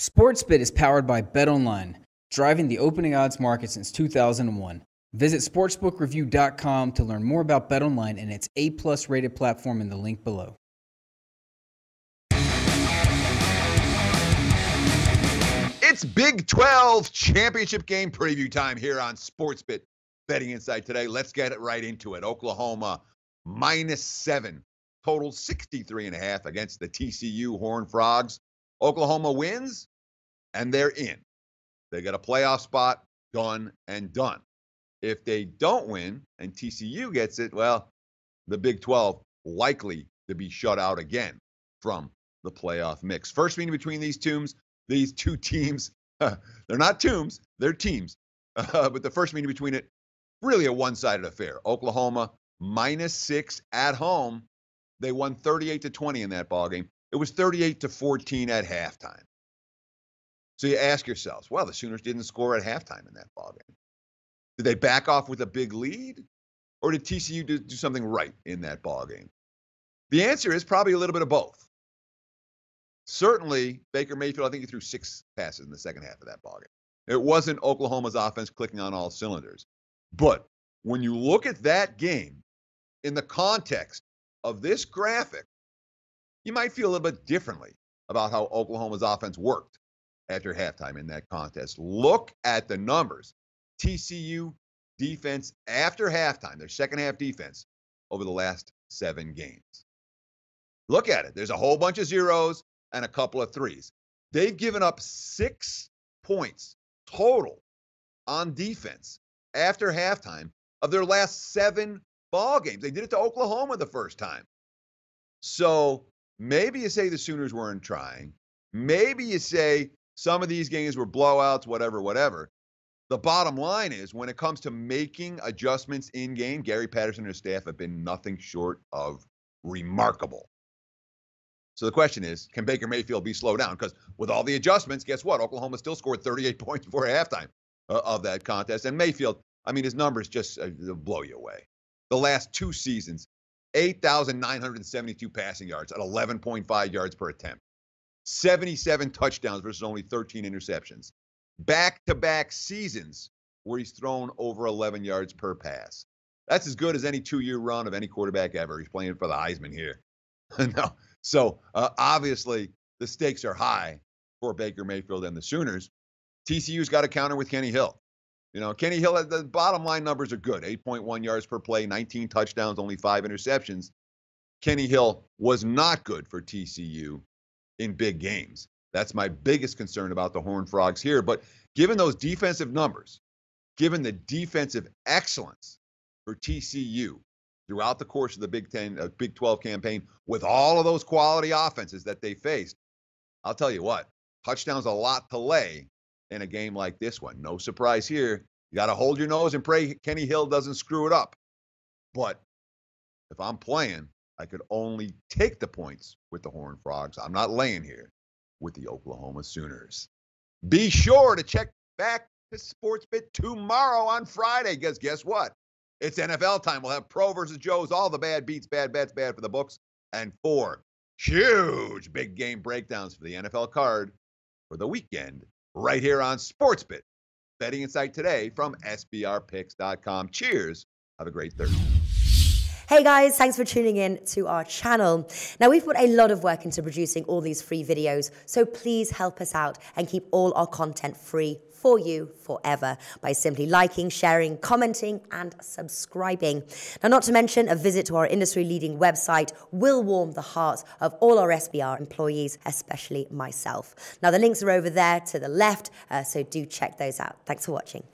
SportsBit is powered by BetOnline, driving the opening odds market since 2001. Visit sportsbookreview.com to learn more about BetOnline and its A+ rated platform in the link below. It's Big 12 championship game preview time here on SportsBit Betting Insight today. Let's get it right into it. Oklahoma -7, total 63.5 against the TCU Horned Frogs. Oklahoma wins, and they're in. They got a playoff spot, done and done. If they don't win and TCU gets it, well, the Big 12 likely to be shut out again from the playoff mix. First meeting between these two teams, they're not tombs, they're teams. But the first meeting between it, really a one-sided affair. Oklahoma -6 at home. They won 38-20 in that ballgame. It was 38-14 at halftime. So you ask yourselves, well, the Sooners didn't score at halftime in that ballgame. Did they back off with a big lead? Or did TCU do something right in that ballgame? The answer is probably a little bit of both. Certainly, Baker Mayfield, I think he threw 6 passes in the second half of that ballgame. It wasn't Oklahoma's offense clicking on all cylinders. But when you look at that game in the context of this graphic, you might feel a little bit differently about how Oklahoma's offense worked after halftime in that contest. Look at the numbers. TCU defense after halftime, their second half defense over the last 7 games. Look at it. There's a whole bunch of zeros and a couple of threes. They've given up 6 points total on defense after halftime of their last 7 ball games. They did it to Oklahoma the first time. So maybe you say the Sooners weren't trying. Maybe you say some of these games were blowouts, whatever. The bottom line is when it comes to making adjustments in game, Gary Patterson and his staff have been nothing short of remarkable. So the question is, can Baker Mayfield be slowed down? Because with all the adjustments, guess what? Oklahoma still scored 38 points before halftime of that contest. And Mayfield, I mean, his numbers just blow you away. The last 2 seasons, 8,972 passing yards at 11.5 yards per attempt. 77 touchdowns versus only 13 interceptions. Back-to-back seasons where he's thrown over 11 yards per pass. That's as good as any 2-year run of any quarterback ever. He's playing for the Heisman here. No. So, obviously, the stakes are high for Baker Mayfield and the Sooners. TCU's got to counter with Kenny Hill. You know, Kenny Hill, the bottom line numbers are good. 8.1 yards per play, 19 touchdowns, only 5 interceptions. Kenny Hill was not good for TCU in big games. That's my biggest concern about the Horned Frogs here. But given those defensive numbers, given the defensive excellence for TCU throughout the course of the Big 12 campaign, with all of those quality offenses that they faced, I'll tell you what, touchdowns a lot to lay in a game like this one. No surprise here. You got to hold your nose and pray Kenny Hill doesn't screw it up. But if I'm playing, I could only take the points with the Horned Frogs. I'm not laying here with the Oklahoma Sooners. Be sure to check back to SportsBit tomorrow on Friday, because guess what? It's NFL time. We'll have Pro versus Joe's, all the bad beats, bad bets, bad for the books, and 4 huge big game breakdowns for the NFL card for the weekend right here on SportsBit. Betting Insight today from SBRpicks.com. Cheers. Have a great Thursday. Hey guys, thanks for tuning in to our channel. Now, we've put a lot of work into producing all these free videos, so please help us out and keep all our content free for you forever by simply liking, sharing, commenting, and subscribing. Now, not to mention, a visit to our industry-leading website will warm the hearts of all our SBR employees, especially myself. Now, the links are over there to the left, so do check those out. Thanks for watching.